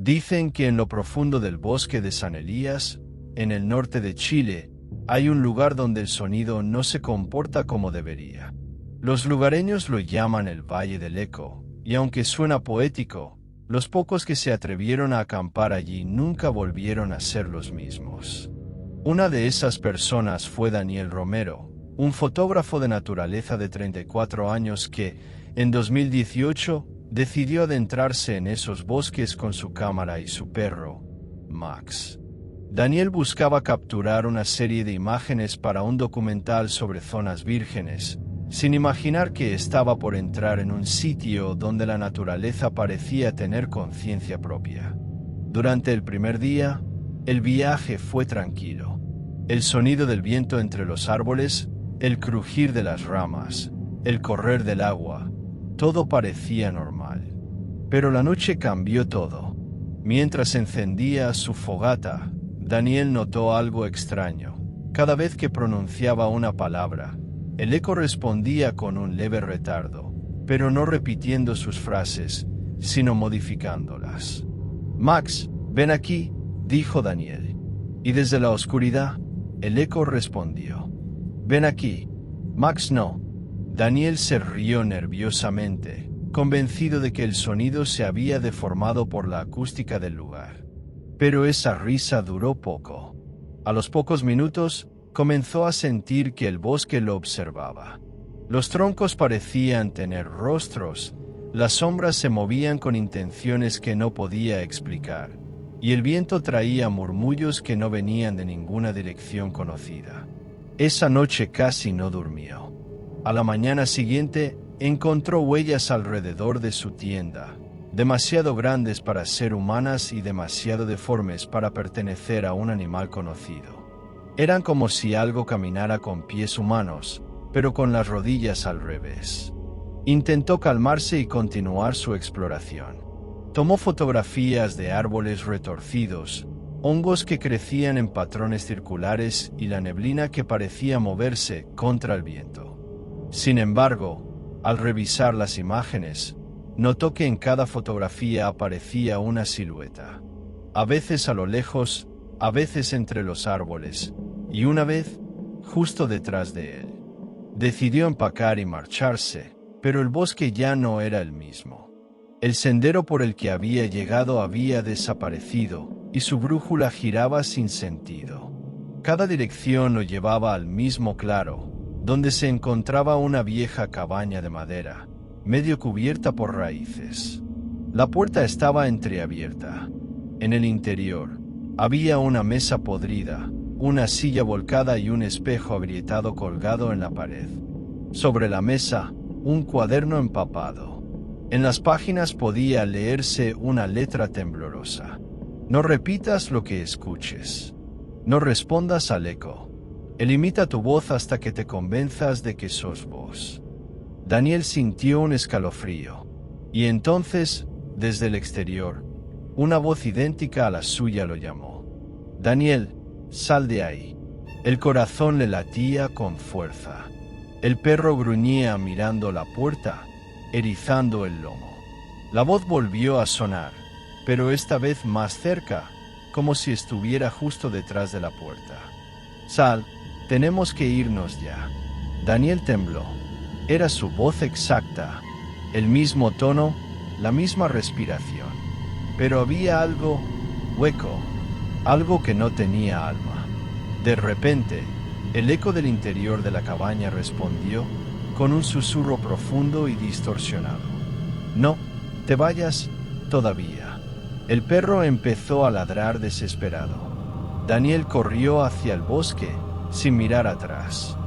Dicen que en lo profundo del bosque de San Elías, en el norte de Chile, hay un lugar donde el sonido no se comporta como debería. Los lugareños lo llaman el Valle del Eco, y aunque suena poético, los pocos que se atrevieron a acampar allí nunca volvieron a ser los mismos. Una de esas personas fue Daniel Romero, un fotógrafo de naturaleza de 34 años que, en 2018, decidió adentrarse en esos bosques con su cámara y su perro, Max. Daniel buscaba capturar una serie de imágenes para un documental sobre zonas vírgenes, sin imaginar que estaba por entrar en un sitio donde la naturaleza parecía tener conciencia propia. Durante el primer día, el viaje fue tranquilo. El sonido del viento entre los árboles, el crujir de las ramas, el correr del agua, todo parecía normal. Pero la noche cambió todo. Mientras encendía su fogata, Daniel notó algo extraño. Cada vez que pronunciaba una palabra, el eco respondía con un leve retardo, pero no repitiendo sus frases, sino modificándolas. «Max, ven aquí», dijo Daniel. Y desde la oscuridad, el eco respondió. «Ven aquí». «Max, no». Daniel se rió nerviosamente, convencido de que el sonido se había deformado por la acústica del lugar. Pero esa risa duró poco. A los pocos minutos, comenzó a sentir que el bosque lo observaba. Los troncos parecían tener rostros, las sombras se movían con intenciones que no podía explicar, y el viento traía murmullos que no venían de ninguna dirección conocida. Esa noche casi no durmió. A la mañana siguiente, encontró huellas alrededor de su tienda, demasiado grandes para ser humanas y demasiado deformes para pertenecer a un animal conocido. Eran como si algo caminara con pies humanos, pero con las rodillas al revés. Intentó calmarse y continuar su exploración. Tomó fotografías de árboles retorcidos, hongos que crecían en patrones circulares y la neblina que parecía moverse contra el viento. Sin embargo, al revisar las imágenes, notó que en cada fotografía aparecía una silueta. A veces a lo lejos, a veces entre los árboles, y una vez, justo detrás de él. Decidió empacar y marcharse, pero el bosque ya no era el mismo. El sendero por el que había llegado había desaparecido, y su brújula giraba sin sentido. Cada dirección lo llevaba al mismo claro, donde se encontraba una vieja cabaña de madera, medio cubierta por raíces. La puerta estaba entreabierta. En el interior, había una mesa podrida, una silla volcada y un espejo agrietado colgado en la pared. Sobre la mesa, un cuaderno empapado. En las páginas podía leerse una letra temblorosa. No repitas lo que escuches. No respondas al eco. Elimita tu voz hasta que te convenzas de que sos vos. Daniel sintió un escalofrío. Y entonces, desde el exterior, una voz idéntica a la suya lo llamó. «Daniel, sal de ahí». El corazón le latía con fuerza. El perro gruñía mirando la puerta, erizando el lomo. La voz volvió a sonar, pero esta vez más cerca, como si estuviera justo detrás de la puerta. «Sal, tenemos que irnos ya». Daniel tembló. Era su voz exacta, el mismo tono, la misma respiración. Pero había algo hueco, algo que no tenía alma. De repente, el eco del interior de la cabaña respondió con un susurro profundo y distorsionado. «No, te vayas todavía». El perro empezó a ladrar desesperado. Daniel corrió hacia el bosque, sin mirar atrás.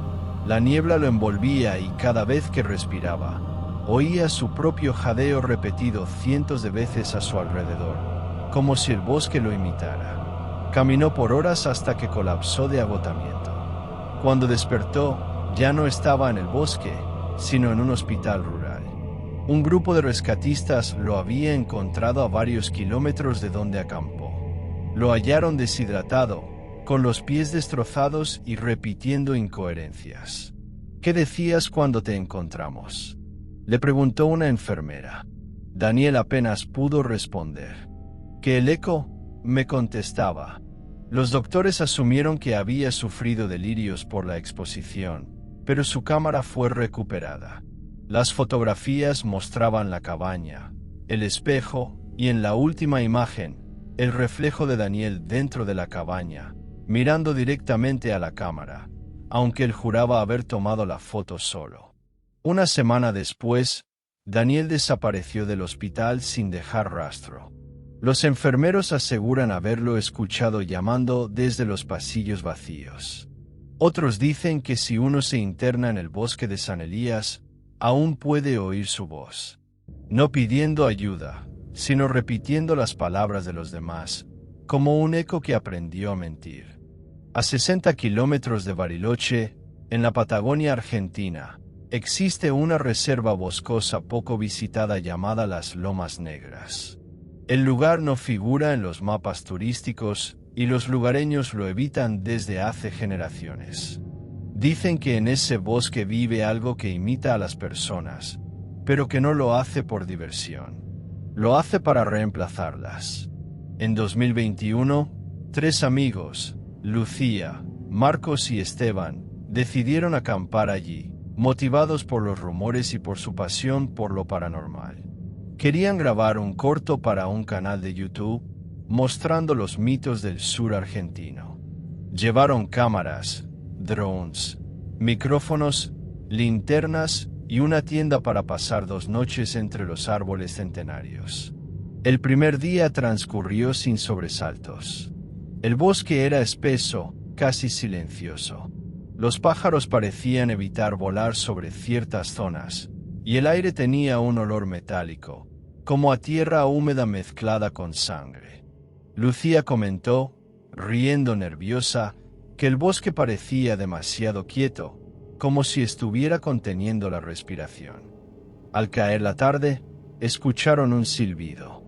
La niebla lo envolvía y cada vez que respiraba, oía su propio jadeo repetido cientos de veces a su alrededor, como si el bosque lo imitara. Caminó por horas hasta que colapsó de agotamiento. Cuando despertó, ya no estaba en el bosque, sino en un hospital rural. Un grupo de rescatistas lo había encontrado a varios kilómetros de donde acampó. Lo hallaron deshidratado, con los pies destrozados y repitiendo incoherencias. «¿Qué decías cuando te encontramos?», le preguntó una enfermera. Daniel apenas pudo responder. Que el eco me contestaba. Los doctores asumieron que había sufrido delirios por la exposición, pero su cámara fue recuperada. Las fotografías mostraban la cabaña, el espejo y en la última imagen, el reflejo de Daniel dentro de la cabaña, mirando directamente a la cámara, aunque él juraba haber tomado la foto solo. Una semana después, Daniel desapareció del hospital sin dejar rastro. Los enfermeros aseguran haberlo escuchado llamando desde los pasillos vacíos. Otros dicen que si uno se interna en el bosque de San Elías, aún puede oír su voz. No pidiendo ayuda, sino repitiendo las palabras de los demás, como un eco que aprendió a mentir. A 60 kilómetros de Bariloche, en la Patagonia Argentina, existe una reserva boscosa poco visitada llamada Las Lomas Negras. El lugar no figura en los mapas turísticos y los lugareños lo evitan desde hace generaciones. Dicen que en ese bosque vive algo que imita a las personas, pero que no lo hace por diversión. Lo hace para reemplazarlas. En 2021, 3 amigos, Lucía, Marcos y Esteban, decidieron acampar allí, motivados por los rumores y por su pasión por lo paranormal. Querían grabar un corto para un canal de YouTube, mostrando los mitos del sur argentino. Llevaron cámaras, drones, micrófonos, linternas y una tienda para pasar 2 noches entre los árboles centenarios. El primer día transcurrió sin sobresaltos. El bosque era espeso, casi silencioso. Los pájaros parecían evitar volar sobre ciertas zonas, y el aire tenía un olor metálico, como a tierra húmeda mezclada con sangre. Lucía comentó, riendo nerviosa, que el bosque parecía demasiado quieto, como si estuviera conteniendo la respiración. Al caer la tarde, escucharon un silbido.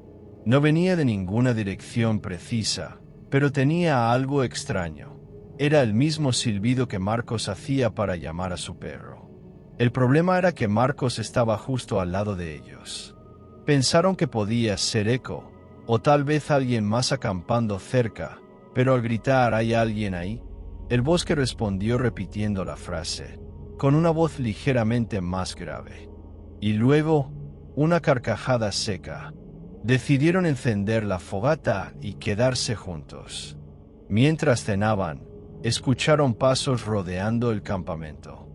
No venía de ninguna dirección precisa, pero tenía algo extraño. Era el mismo silbido que Marcos hacía para llamar a su perro. El problema era que Marcos estaba justo al lado de ellos. Pensaron que podía ser eco, o tal vez alguien más acampando cerca, pero al gritar ¿hay alguien ahí?, el bosque respondió repitiendo la frase, con una voz ligeramente más grave. Y luego, una carcajada seca. Decidieron encender la fogata y quedarse juntos. Mientras cenaban, escucharon pasos rodeando el campamento.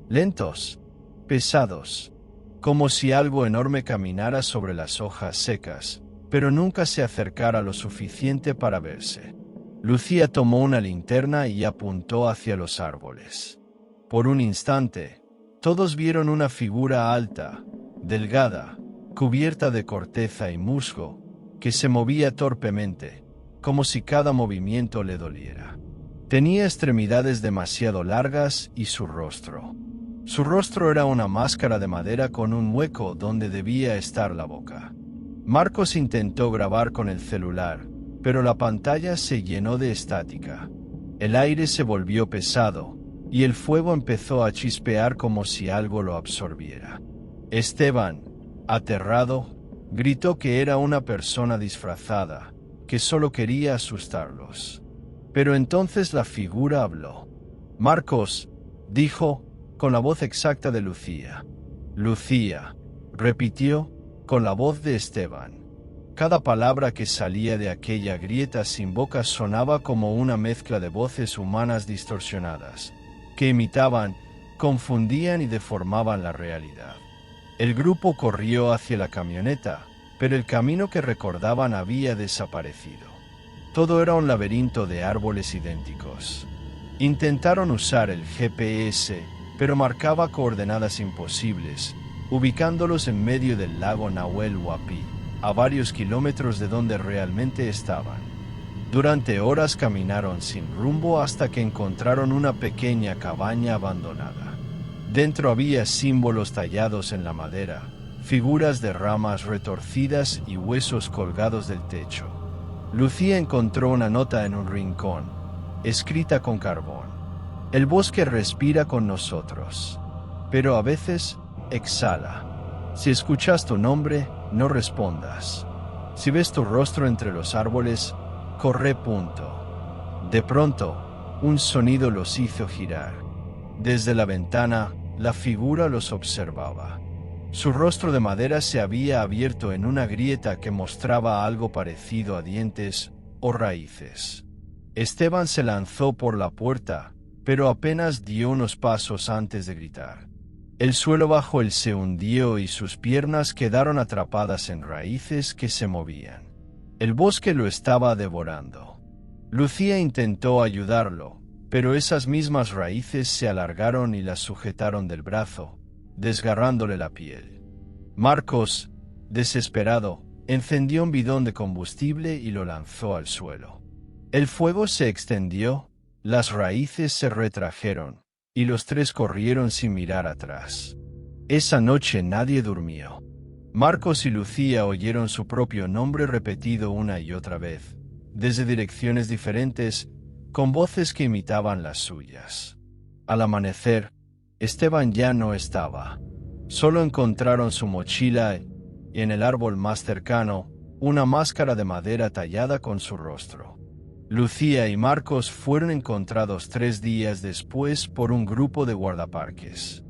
Lentos, pesados, como si algo enorme caminara sobre las hojas secas, pero nunca se acercara lo suficiente para verse. Lucía tomó una linterna y apuntó hacia los árboles. Por un instante, todos vieron una figura alta, delgada, cubierta de corteza y musgo, que se movía torpemente, como si cada movimiento le doliera. Tenía extremidades demasiado largas y su rostro. Su rostro era una máscara de madera con un hueco donde debía estar la boca. Marcos intentó grabar con el celular, pero la pantalla se llenó de estática. El aire se volvió pesado, y el fuego empezó a chispear como si algo lo absorbiera. Esteban, aterrado, gritó que era una persona disfrazada, que solo quería asustarlos. Pero entonces la figura habló. Marcos, dijo, con la voz exacta de Lucía. Lucía, repitió, con la voz de Esteban. Cada palabra que salía de aquella grieta sin boca sonaba como una mezcla de voces humanas distorsionadas, que imitaban, confundían y deformaban la realidad. El grupo corrió hacia la camioneta, pero el camino que recordaban había desaparecido. Todo era un laberinto de árboles idénticos. Intentaron usar el GPS, pero marcaba coordenadas imposibles, ubicándolos en medio del lago Nahuel Huapi, a varios kilómetros de donde realmente estaban. Durante horas caminaron sin rumbo hasta que encontraron una pequeña cabaña abandonada. Dentro había símbolos tallados en la madera, figuras de ramas retorcidas y huesos colgados del techo. Lucía encontró una nota en un rincón, escrita con carbón. El bosque respira con nosotros, pero a veces exhala. Si escuchas tu nombre, no respondas. Si ves tu rostro entre los árboles, corre. De pronto, un sonido los hizo girar. Desde la ventana, la figura los observaba. Su rostro de madera se había abierto en una grieta que mostraba algo parecido a dientes o raíces. Esteban se lanzó por la puerta, pero apenas dio unos pasos antes de gritar. El suelo bajo él se hundió y sus piernas quedaron atrapadas en raíces que se movían. El bosque lo estaba devorando. Lucía intentó ayudarlo, pero esas mismas raíces se alargaron y la sujetaron del brazo, desgarrándole la piel. Marcos, desesperado, encendió un bidón de combustible y lo lanzó al suelo. El fuego se extendió, las raíces se retrajeron, y los tres corrieron sin mirar atrás. Esa noche nadie durmió. Marcos y Lucía oyeron su propio nombre repetido una y otra vez, desde direcciones diferentes, con voces que imitaban las suyas. Al amanecer, Esteban ya no estaba. Solo encontraron su mochila y en el árbol más cercano, una máscara de madera tallada con su rostro. Lucía y Marcos fueron encontrados 3 días después por un grupo de guardaparques.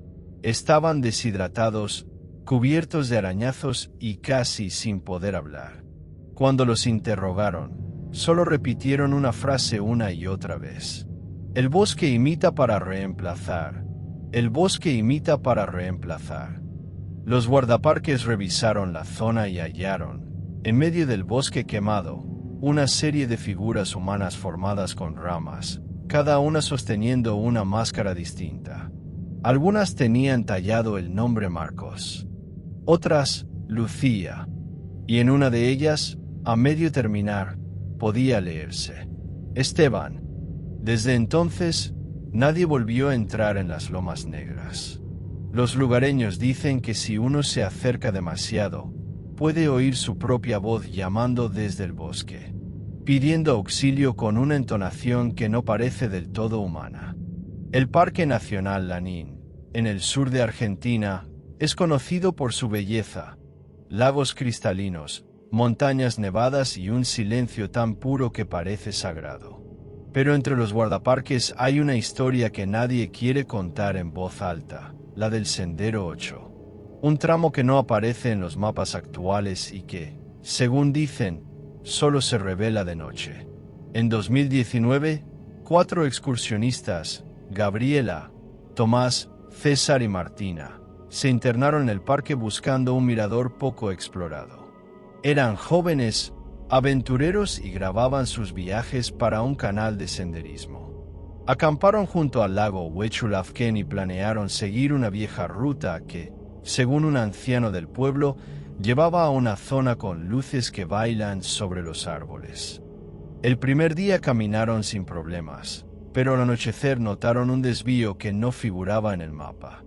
Estaban deshidratados, cubiertos de arañazos y casi sin poder hablar. Cuando los interrogaron, solo repitieron una frase una y otra vez. El bosque imita para reemplazar. El bosque imita para reemplazar. Los guardaparques revisaron la zona y hallaron, en medio del bosque quemado, una serie de figuras humanas formadas con ramas, cada una sosteniendo una máscara distinta. Algunas tenían tallado el nombre Marcos, otras Lucía, y en una de ellas, a medio terminar, podía leerse Esteban. Desde entonces, nadie volvió a entrar en las Lomas Negras. Los lugareños dicen que si uno se acerca demasiado, puede oír su propia voz llamando desde el bosque, pidiendo auxilio con una entonación que no parece del todo humana. El Parque Nacional Lanín, en el sur de Argentina, es conocido por su belleza, lagos cristalinos, montañas nevadas y un silencio tan puro que parece sagrado. Pero entre los guardaparques hay una historia que nadie quiere contar en voz alta, la del Sendero 8. Un tramo que no aparece en los mapas actuales y que, según dicen, solo se revela de noche. En 2019, 4 excursionistas, Gabriela, Tomás, César y Martina, se internaron en el parque buscando un mirador poco explorado. Eran jóvenes, aventureros y grababan sus viajes para un canal de senderismo. Acamparon junto al lago Huechulafken y planearon seguir una vieja ruta que, según un anciano del pueblo, llevaba a una zona con luces que bailan sobre los árboles. El primer día caminaron sin problemas, pero al anochecer notaron un desvío que no figuraba en el mapa.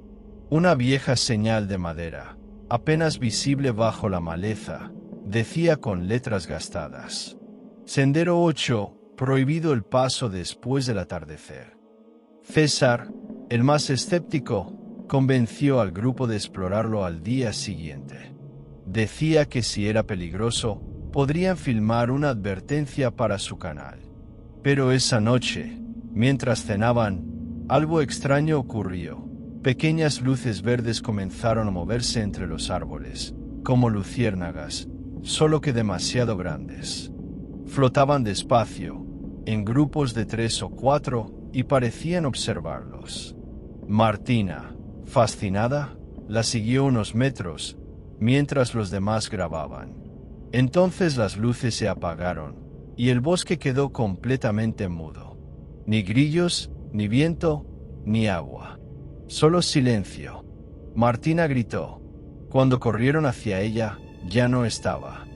Una vieja señal de madera, apenas visible bajo la maleza, decía con letras gastadas: Sendero 8, prohibido el paso después del atardecer. César, el más escéptico, convenció al grupo de explorarlo al día siguiente. Decía que si era peligroso, podrían filmar una advertencia para su canal. Pero esa noche, mientras cenaban, algo extraño ocurrió. Pequeñas luces verdes comenzaron a moverse entre los árboles, como luciérnagas, solo que demasiado grandes. Flotaban despacio, en grupos de 3 o 4, y parecían observarlos. Martina, fascinada, la siguió unos metros, mientras los demás grababan. Entonces las luces se apagaron, y el bosque quedó completamente mudo. Ni grillos, ni viento, ni agua. Solo silencio. Martina gritó. Cuando corrieron hacia ella, ya no estaba.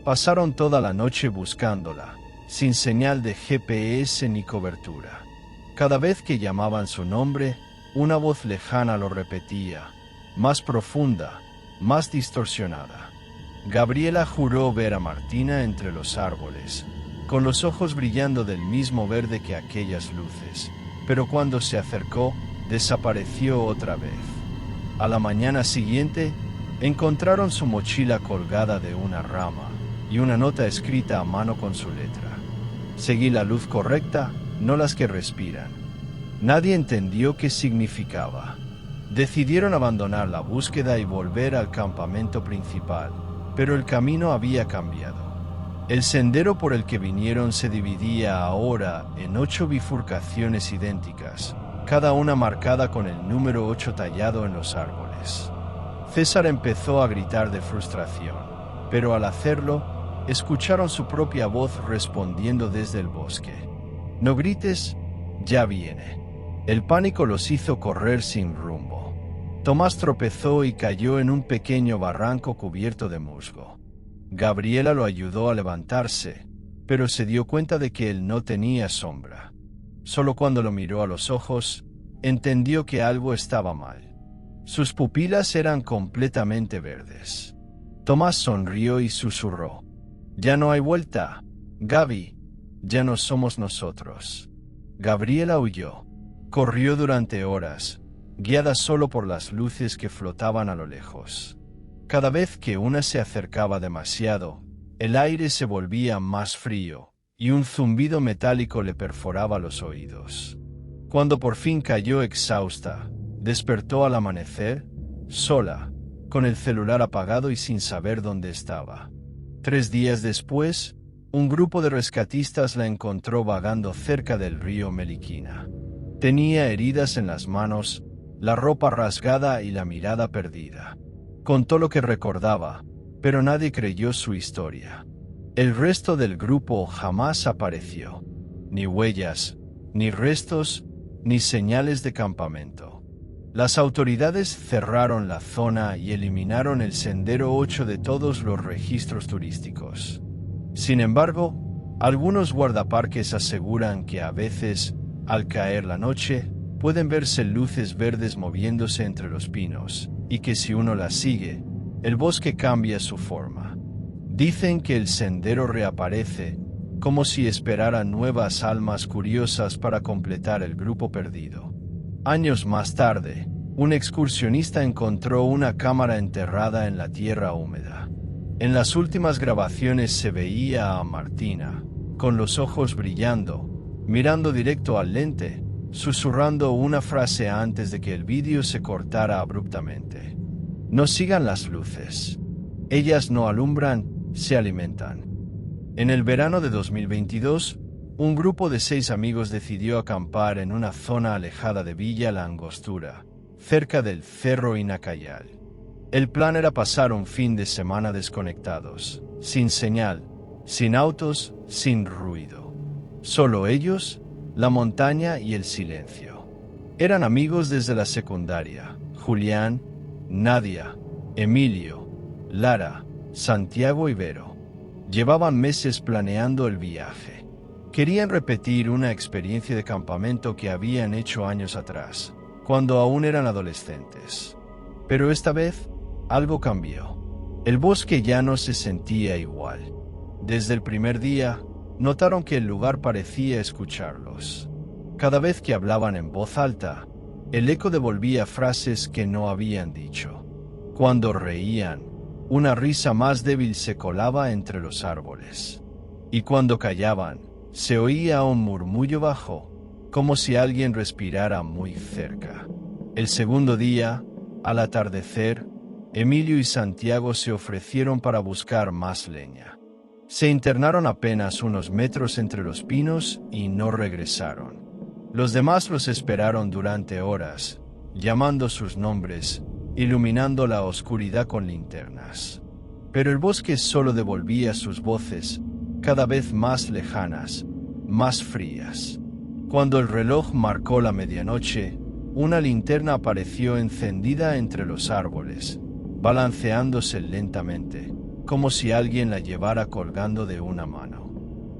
Pasaron toda la noche buscándola, sin señal de GPS ni cobertura. Cada vez que llamaban su nombre, una voz lejana lo repetía, más profunda, más distorsionada. Gabriela juró ver a Martina entre los árboles, con los ojos brillando del mismo verde que aquellas luces, pero cuando se acercó, desapareció otra vez. A la mañana siguiente, encontraron su mochila colgada de una rama, y una nota escrita a mano con su letra. Seguí la luz correcta, no las que respiran. Nadie entendió qué significaba. Decidieron abandonar la búsqueda y volver al campamento principal, pero el camino había cambiado. El sendero por el que vinieron se dividía ahora en 8 bifurcaciones idénticas, cada una marcada con el número 8 tallado en los árboles. César empezó a gritar de frustración, pero al hacerlo, escucharon su propia voz respondiendo desde el bosque. «No grites, ya viene». El pánico los hizo correr sin rumbo. Tomás tropezó y cayó en un pequeño barranco cubierto de musgo. Gabriela lo ayudó a levantarse, pero se dio cuenta de que él no tenía sombra. Solo cuando lo miró a los ojos, entendió que algo estaba mal. Sus pupilas eran completamente verdes. Tomás sonrió y susurró: «Ya no hay vuelta, Gaby, ya no somos nosotros». Gabriela huyó. Corrió durante horas, guiada solo por las luces que flotaban a lo lejos. Cada vez que una se acercaba demasiado, el aire se volvía más frío, y un zumbido metálico le perforaba los oídos. Cuando por fin cayó exhausta, despertó al amanecer, sola, con el celular apagado y sin saber dónde estaba. 3 días después, un grupo de rescatistas la encontró vagando cerca del río Meliquina. Tenía heridas en las manos, la ropa rasgada y la mirada perdida. Contó lo que recordaba, pero nadie creyó su historia. El resto del grupo jamás apareció. Ni huellas, ni restos, ni señales de campamento. Las autoridades cerraron la zona y eliminaron el Sendero 8 de todos los registros turísticos. Sin embargo, algunos guardaparques aseguran que a veces, al caer la noche, pueden verse luces verdes moviéndose entre los pinos, y que si uno las sigue, el bosque cambia su forma. Dicen que el sendero reaparece, como si esperara nuevas almas curiosas para completar el grupo perdido. Años más tarde, un excursionista encontró una cámara enterrada en la tierra húmeda. En las últimas grabaciones se veía a Martina, con los ojos brillando, mirando directo al lente, susurrando una frase antes de que el vídeo se cortara abruptamente. «No sigan las luces. Ellas no alumbran, se alimentan». En el verano de 2022, un grupo de 6 amigos decidió acampar en una zona alejada de Villa La Angostura, cerca del Cerro Inacayal. El plan era pasar un fin de semana desconectados, sin señal, sin autos, sin ruido. Solo ellos, la montaña y el silencio. Eran amigos desde la secundaria: Julián, Nadia, Emilio, Lara, Santiago y Vero. Llevaban meses planeando el viaje. Querían repetir una experiencia de campamento que habían hecho años atrás, cuando aún eran adolescentes. Pero esta vez, algo cambió. El bosque ya no se sentía igual. Desde el primer día, notaron que el lugar parecía escucharlos. Cada vez que hablaban en voz alta, el eco devolvía frases que no habían dicho. Cuando reían, una risa más débil se colaba entre los árboles. Y cuando callaban, se oía un murmullo bajo, como si alguien respirara muy cerca. El segundo día, al atardecer, Emilio y Santiago se ofrecieron para buscar más leña. Se internaron apenas unos metros entre los pinos y no regresaron. Los demás los esperaron durante horas, llamando sus nombres, iluminando la oscuridad con linternas. Pero el bosque solo devolvía sus voces, cada vez más lejanas, más frías. Cuando el reloj marcó la medianoche, una linterna apareció encendida entre los árboles, balanceándose lentamente, como si alguien la llevara colgando de una mano.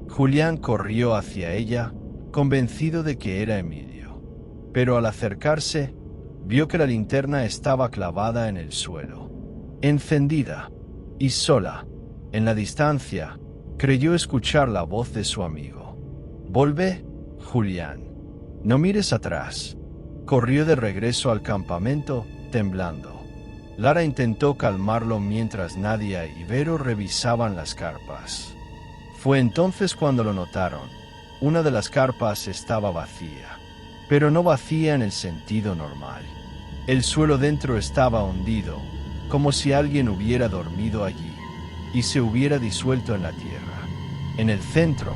Julián corrió hacia ella, convencido de que era Emilio. Pero al acercarse, vio que la linterna estaba clavada en el suelo. Encendida, y sola, en la distancia, creyó escuchar la voz de su amigo. «Volve, Julián. No mires atrás». Corrió de regreso al campamento, temblando. Lara intentó calmarlo mientras Nadia y Vero revisaban las carpas. Fue entonces cuando lo notaron. Una de las carpas estaba vacía, pero no vacía en el sentido normal. El suelo dentro estaba hundido, como si alguien hubiera dormido allí y se hubiera disuelto en la tierra. En el centro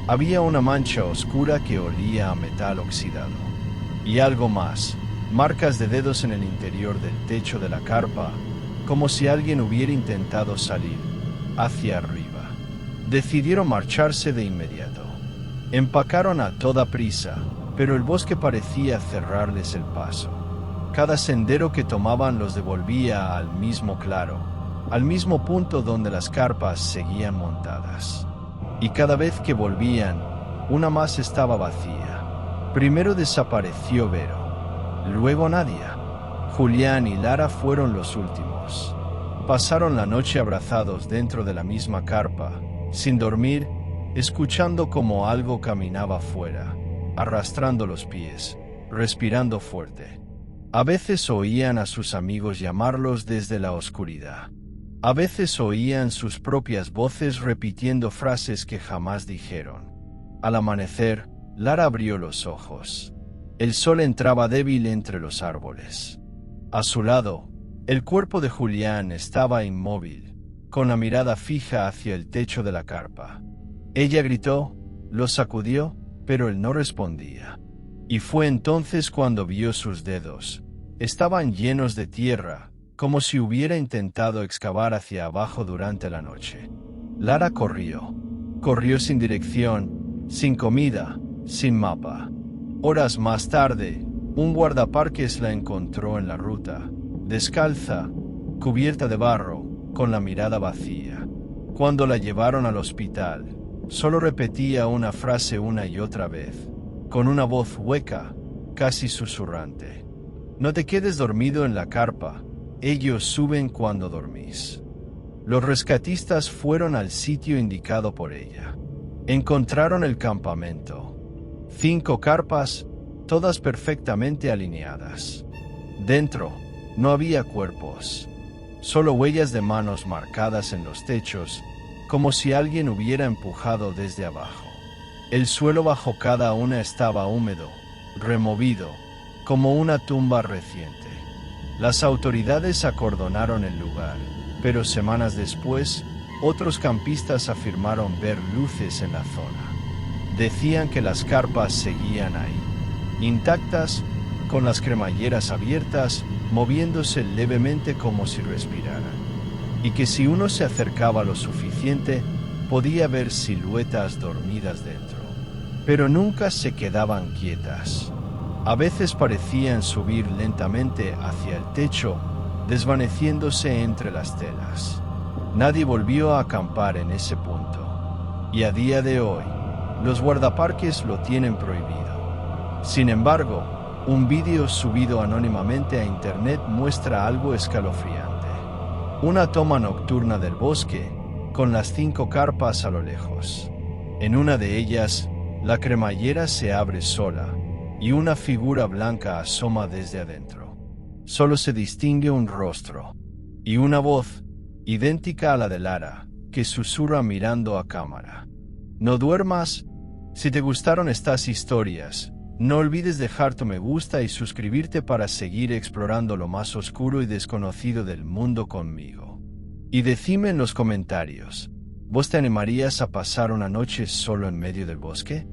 había una mancha oscura que olía a metal oxidado. Y algo más, marcas de dedos en el interior del techo de la carpa, como si alguien hubiera intentado salir hacia arriba. Decidieron marcharse de inmediato. Empacaron a toda prisa, pero el bosque parecía cerrarles el paso. Cada sendero que tomaban los devolvía al mismo claro, al mismo punto donde las carpas seguían montadas. Y cada vez que volvían, una más estaba vacía. Primero desapareció Vero, luego Nadia. Julián y Lara fueron los últimos. Pasaron la noche abrazados dentro de la misma carpa, sin dormir, escuchando como algo caminaba fuera, arrastrando los pies, respirando fuerte. A veces oían a sus amigos llamarlos desde la oscuridad. A veces oían sus propias voces repitiendo frases que jamás dijeron. Al amanecer, Lara abrió los ojos. El sol entraba débil entre los árboles. A su lado, el cuerpo de Julián estaba inmóvil, con la mirada fija hacia el techo de la carpa. Ella gritó, lo sacudió, pero él no respondía. Y fue entonces cuando vio sus dedos. Estaban llenos de tierra, como si hubiera intentado excavar hacia abajo durante la noche. Lara corrió. Corrió sin dirección, sin comida, sin mapa. Horas más tarde, un guardaparques la encontró en la ruta, descalza, cubierta de barro, con la mirada vacía. Cuando la llevaron al hospital, solo repetía una frase una y otra vez, con una voz hueca, casi susurrante. No te quedes dormido en la carpa. Ellos suben cuando dormís. Los rescatistas fueron al sitio indicado por ella. Encontraron el campamento. 5 carpas, todas perfectamente alineadas. Dentro, no había cuerpos. Solo huellas de manos marcadas en los techos, como si alguien hubiera empujado desde abajo. El suelo bajo cada una estaba húmedo, removido, como una tumba reciente. Las autoridades acordonaron el lugar, pero semanas después, otros campistas afirmaron ver luces en la zona. Decían que las carpas seguían ahí, intactas, con las cremalleras abiertas, moviéndose levemente como si respiraran. Y que si uno se acercaba lo suficiente, podía ver siluetas dormidas dentro. Pero nunca se quedaban quietas. A veces parecían subir lentamente hacia el techo, desvaneciéndose entre las telas. Nadie volvió a acampar en ese punto. Y a día de hoy, los guardaparques lo tienen prohibido. Sin embargo, un vídeo subido anónimamente a internet muestra algo escalofriante. Una toma nocturna del bosque, con las 5 carpas a lo lejos. En una de ellas, la cremallera se abre sola, y una figura blanca asoma desde adentro. Solo se distingue un rostro, y una voz, idéntica a la de Lara, que susurra mirando a cámara. No duermas. Si te gustaron estas historias, no olvides dejar tu me gusta y suscribirte para seguir explorando lo más oscuro y desconocido del mundo conmigo. Y decime en los comentarios, ¿vos te animarías a pasar una noche solo en medio del bosque?